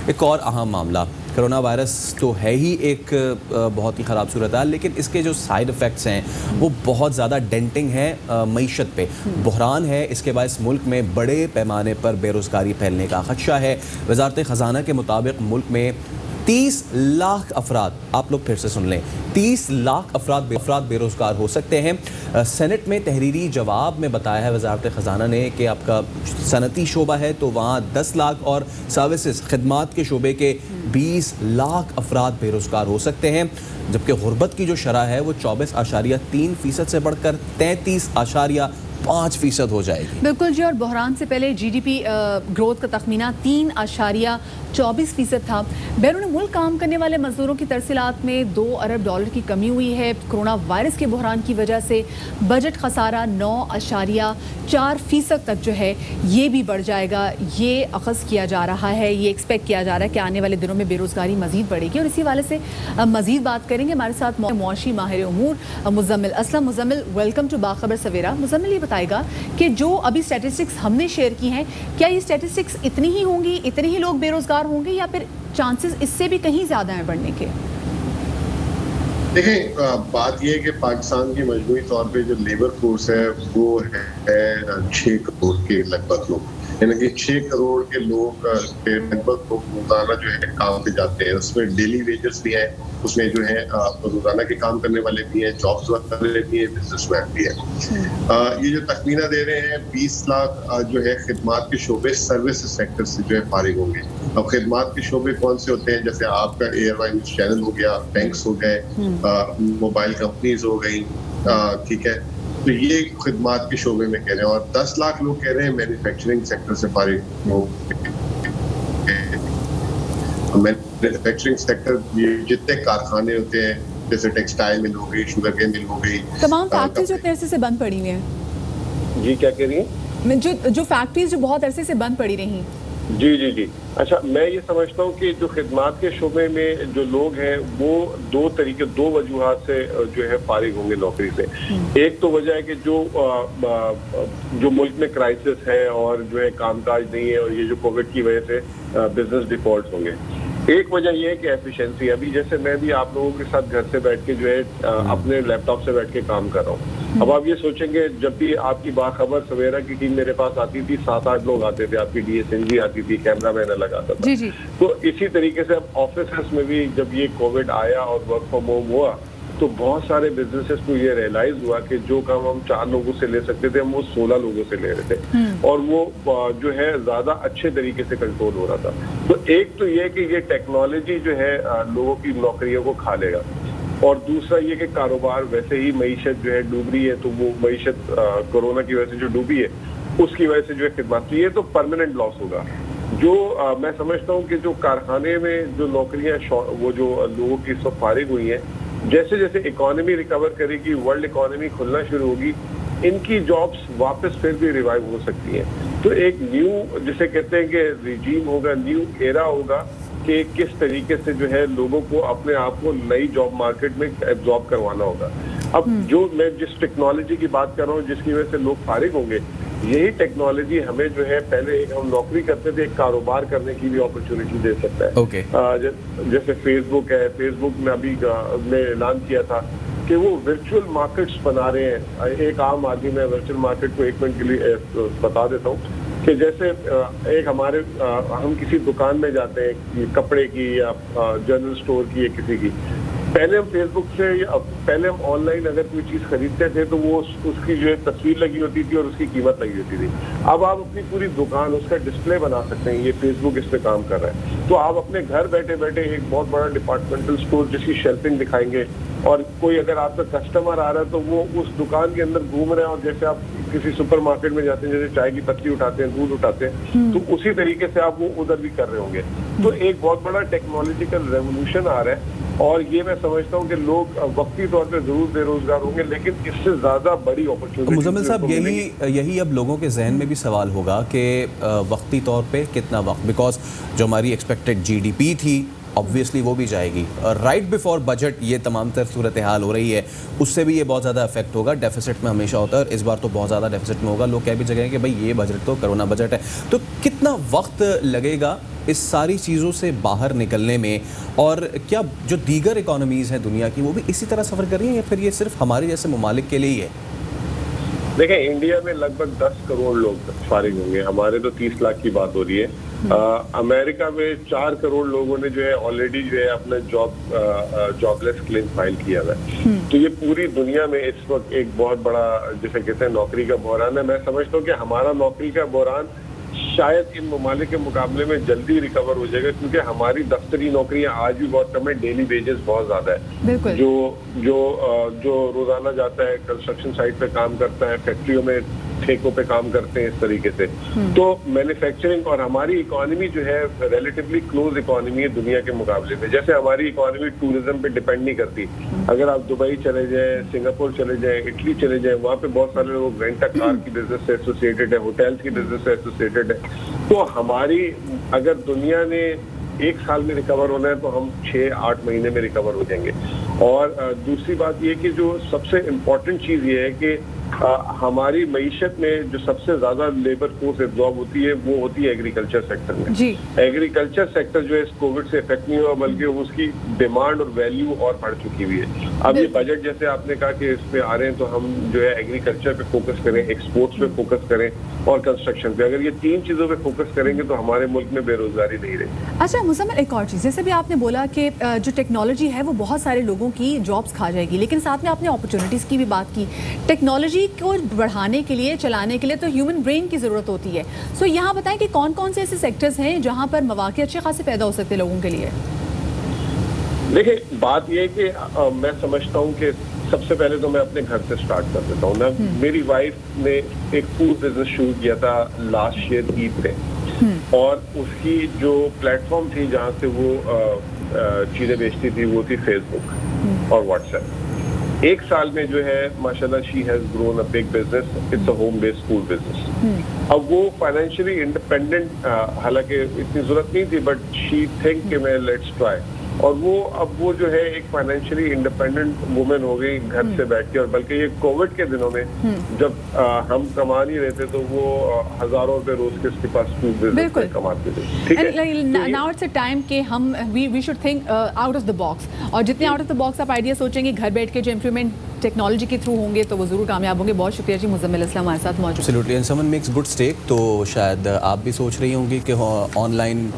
एक और अहम मामला, कोरोना वायरस तो है ही एक बहुत ही ख़राब सूरत हाल, लेकिन इसके जो साइड इफ़ेक्ट्स हैं वो बहुत ज़्यादा डेंटिंग है मईशत पे। बहरान है, इसके बायस मुल्क में बड़े पैमाने पर बेरोज़गारी फैलने का ख़दशा है। वज़ारत ख़जाना के मुताबिक मुल्क में 30 लाख अफराद, आप लोग फिर से सुन लें, 30 लाख अफराद बेरोज़गार हो सकते हैं। सेनेट में तहरीरी जवाब में बताया है वज़ारत ख़जाना ने कि आपका सनती शोबा है तो वहाँ 10 लाख और सर्विसेज खदमात के शोबे के 20 लाख अफराद बेरोज़गार हो सकते हैं, जबकि गुर्बत की जो शरह है वो 24.3% से बढ़कर 33.5% हो जाएगी। बिल्कुल जी, और बहरान से पहले GDP ग्रोथ का तखमीना 3.24% था। बैरून मुल्क काम करने वाले मजदूरों की तरसीलात में $2 अरब की कमी हुई है। कोरोना वायरस के बहरान की वजह से बजट खसारा 9.4% तक जो है ये भी बढ़ जाएगा। ये अखज़ किया जा रहा है, ये एक्सपेक्ट किया जा रहा है कि आने वाले दिनों में बेरोज़गारी मज़ीद बढ़ेगी। और इसी वाले से मज़ीद बात करेंगे हमारे साथ मुआशी माहिर उमूर मुज़म्मिल असलम। मुज़म्मिल, वेलकम टू बाखबर सवेरा। मुज़म्मिल, ये बताएगा कि जो अभी स्टैटिस्टिक्स हमने शेयर की हैं, क्या ये स्टैटिस्टिक्स इतनी ही होंगी, इतने ही लोग बेरोज़गार होंगे, या फिर चांसेस इससे भी कहीं ज़्यादा हैं बढ़ने के? देखें, बात यह है कि पाकिस्तान की मजमूई तौर पे जो लेबर फोर्स है वो है 6 करोड़ के लगभग लोग, यानी कि 6 करोड़ के लोग के लगभग रोजाना जो है काम पे जाते हैं। उसमें डेली वेजेस भी हैं, उसमें जो है रोजाना के काम करने वाले भी हैं, जॉब्स वाले भी हैं, बिजनेसमैन भी हैं। ये जो तखमीना दे रहे हैं 20 लाख जो है खिदमात के शोबे सर्विस सेक्टर से जो है फारिग होंगे। अब खिदमात के शोबे कौन से होते हैं? जैसे आपका एयरलाइन चैनल हो गया, बैंक्स हो गए, मोबाइल कंपनीज हो गई, ठीक है। तो ये खिदमात के शोबे में कह रहे हैं, और 10 लाख लोग कह रहे हैं मैन्युफैक्चरिंग सेक्टर से फारिग हो। मैन्युफैक्चरिंग सेक्टर जितने कारखाने होते हैं, जैसे टेक्सटाइल मिल हो गई, शुगर केन मिल हो गई, तमाम फैक्ट्रीज जो इतने अरसे से बंद पड़ी हुई हैं। जी क्या कह रही हैं? जो फैक्ट्रीज जो बहुत अरसे से बंद पड़ी रही। जी जी जी, अच्छा, मैं ये समझता हूँ कि जो खिदमात के शोबे में जो लोग हैं वो दो वजूहात से जो है फारिग होंगे नौकरी से। एक तो वजह है कि जो मुल्क में क्राइसिस है और जो है कामकाज नहीं है, और ये जो कोविड की वजह से बिजनेस डिफॉल्ट होंगे। एक वजह यह है कि एफिशिएंसी, अभी जैसे मैं भी आप लोगों के साथ घर से बैठ के जो है अपने लैपटॉप से बैठ के काम कर रहा हूँ। अब आप ये सोचेंगे, जब भी आपकी बाखबर सवेरा की टीम मेरे पास आती थी, 7-8 लोग आते थे, आपकी DSNG आती थी, कैमरामैन अलग आता था। जी जी। तो इसी तरीके से अब ऑफिस में भी जब ये कोविड आया और वर्क फ्रॉम होम हुआ, तो बहुत सारे बिजनेसेस को ये रियलाइज हुआ कि जो काम हम 4 लोगों से ले सकते थे, हम वो 16 लोगों से ले रहे थे, और वो जो है ज्यादा अच्छे तरीके से कंट्रोल हो रहा था। तो एक तो ये कि ये टेक्नोलॉजी जो है लोगों की नौकरियों को खा लेगा, और दूसरा ये कि कारोबार वैसे ही मईशत जो है डूब रही है, तो वो मईशत कोरोना की वजह से जो डूबी है उसकी वजह से जो है खिदमत, तो ये तो परमानेंट लॉस होगा। जो मैं समझता हूँ कि जो कारखाने में जो नौकरियां वो जो लोगों की सब फारिग हुई हैं, जैसे जैसे इकोनॉमी रिकवर करेगी, वर्ल्ड इकोनॉमी खुलना शुरू होगी, इनकी जॉब्स वापस फिर भी रिवाइव हो सकती हैं। तो एक न्यू, जिसे कहते हैं कि रिजीम होगा, न्यू एरा होगा कि किस तरीके से जो है लोगों को अपने आप को नई जॉब मार्केट में एब्जॉर्ब करवाना होगा। अब जो मैं जिस टेक्नोलॉजी की बात कर रहा हूँ जिसकी वजह से लोग फारिग होंगे, यही टेक्नोलॉजी हमें जो है, पहले हम नौकरी करते थे, एक कारोबार करने की भी अपॉर्चुनिटी दे सकता है। जैसे फेसबुक है, फेसबुक में अभी ने ऐलान किया था कि वो वर्चुअल मार्केट्स बना रहे हैं। एक आम आदमी, मैं वर्चुअल मार्केट को 1 मिनट के लिए बता देता हूँ कि जैसे एक हमारे हम किसी दुकान में जाते हैं, कपड़े की या जनरल स्टोर की या किसी की, पहले हम फेसबुक से पहले हम ऑनलाइन अगर कोई चीज खरीदते थे तो वो उसकी जो है तस्वीर लगी होती थी और उसकी कीमत लगी होती थी। अब आप अपनी पूरी दुकान, उसका डिस्प्ले बना सकते हैं। ये फेसबुक इस पे काम कर रहा है। तो आप अपने घर बैठे बैठे एक बहुत बड़ा डिपार्टमेंटल स्टोर जिसकी शेल्फिंग दिखाएंगे, और कोई अगर आपका कस्टमर आ रहा है तो वो उस दुकान के अंदर घूम रहे हैं, और जैसे आप किसी सुपरमार्केट में जाते हैं, जैसे चाय की पत्ती उठाते हैं, दूध उठाते हैं, तो उसी तरीके से आप वो उधर भी कर रहे होंगे। तो एक बहुत बड़ा टेक्नोलॉजिकल रेवोल्यूशन आ रहा है, और ये मैं समझता हूँ कि लोग वक्ती तौर पे जरूर बेरोजगार होंगे, लेकिन इससे ज्यादा बड़ी अपॉर्चुनिटी। मुज़म्मिल साहब, यही अब लोगों के जहन में भी सवाल होगा कि वक्ती तौर पे कितना वक्त, बिकॉज जो हमारी एक्सपेक्टेड GDP थी ऑब्वियसली वो भी जाएगी। राइट बिफोर बजट ये तमाम तर सूरत हाल हो रही है, उससे भी ये बहुत ज़्यादा इफेक्ट होगा। डेफिसिट में हमेशा होता है और इस बार तो बहुत ज़्यादा डेफिसिट में होगा। लोग कह भी जगह कि भाई ये बजट तो कोरोना बजट है। तो कितना वक्त लगेगा इस सारी चीज़ों से बाहर निकलने में, और क्या जो दीगर इकोनॉमीज़ हैं दुनिया की वो भी इसी तरह सफ़र कर रही हैं या फिर ये सिर्फ हमारे जैसे ममालिक के लिए ही है? देखिए, इंडिया में लगभग 10 करोड़ लोग फारिग होंगे, हमारे तो 30 लाख की बात हो रही है। अमेरिका में 4 करोड़ लोगों ने जो है ऑलरेडी जो है अपना जॉबलेस क्लेम फाइल किया हुआ है। तो ये पूरी दुनिया में इस वक्त एक बहुत बड़ा, जैसे कहते हैं, नौकरी का बहरान है। मैं समझता हूँ कि हमारा नौकरी का बहरान शायद इन ममालिक के मुकाबले में जल्दी रिकवर हो जाएगा, क्योंकि हमारी दफ्तरी नौकरियां आज भी बहुत कम है, डेली वेजेस बहुत ज्यादा है। जो रोजाना जाता है, कंस्ट्रक्शन साइट पे काम करता है, फैक्ट्रियों में ठेकों पे काम करते हैं, इस तरीके से। तो मैन्युफैक्चरिंग और हमारी इकोनॉमी जो है रिलेटिवली क्लोज इकोनॉमी है दुनिया के मुकाबले में। जैसे हमारी इकोनॉमी टूरिज्म पे डिपेंड नहीं करती। अगर आप दुबई चले जाएं, सिंगापुर चले जाएं, इटली चले जाएं, वहाँ पे बहुत सारे लोग रेंट अ कार की बिजनेस से एसोसिएटेड है, होटल्स की बिजनेस से एसोसिएटेड है। तो हमारी, अगर दुनिया ने 1 साल में रिकवर होना है तो हम 6-8 महीने में रिकवर हो जाएंगे। और दूसरी बात ये कि जो सबसे इम्पोर्टेंट चीज ये है कि हमारी मईशत में जो सबसे ज्यादा लेबर फोर्स एब्जॉर्ब होती है वो होती है एग्रीकल्चर सेक्टर में। जी। एग्रीकल्चर सेक्टर जो है इस कोविड से इफेक्ट नहीं हुआ, बल्कि उसकी डिमांड और वैल्यू और बढ़ चुकी हुई है। अब ये बजट जैसे आपने कहा कि इस पे आ रहे हैं, तो हम जो है एग्रीकल्चर पे फोकस करें, एक्सपोर्ट्स पे फोकस करें और कंस्ट्रक्शन पे। अगर ये 3 चीजों पे फोकस करेंगे तो हमारे मुल्क में बेरोजगारी नहीं रहेगी। अच्छा मुज़म्मिल, एक और चीज़, जैसे भी आपने बोला कि जो टेक्नोलॉजी है वो बहुत सारे लोगों की जॉब्स खा जाएगी, लेकिन साथ में आपने अपॉर्चुनिटीज़ की भी बात की। टेक्नोलॉजी को बढ़ाने के लिए, चलाने के लिए तो ह्यूमन ब्रेन की ज़रूरत होती है। सो यहाँ बताएं कि कौन कौन से ऐसे सेक्टर्स हैं जहाँ पर मौके अच्छे खासे पैदा हो सकते हैं लोगों के लिए? देखिए, बात यह है कि मैं समझता हूँ कि सबसे पहले तो मैं अपने घर से स्टार्ट कर देता हूँ। मेरी वाइफ ने एक फूड बिजनेस शुरू किया था लास्ट ईयर ईद पे, और उसकी जो प्लेटफॉर्म थी जहाँ से वो चीजें बेचती थी वो थी फेसबुक और व्हाट्सएप। 1 साल में जो है माशाल्लाह she has grown a big business. It's a home based food business. अब वो फाइनेंशियली इंडिपेंडेंट, हालांकि इतनी जरूरत नहीं थी, बट शी थिंक कि मैं लेट्स ट्राई, और वो जो है एक फाइनेंशियली इंडिपेंडेंट वुमेन हो गई घर से बैठ के। और बल्कि ये कोविड के दिनों में जब हम कमा नहीं रहे थे तो वो हजारों रुपए रोज के उसके पास फूड बिजनेस में कमाते थे। ठीक है, नाउ इट्स अ टाइम कि हम we should think out of the box, और जितने आउट ऑफ द बॉक्स आप आइडिया सोचेंगे घर बैठ के जो इम्प्लीमेंट टेक्नोलॉजी के थ्रू होंगे तो वो जरूर कामयाब होंगे। बहुत शुक्रिया जी, मुज़म्मिल इस्लाम हमारे साथ मौजूद। Absolutely, and someone makes good steak. तो शायद आप भी सोच रही होंगी कि ऑनलाइन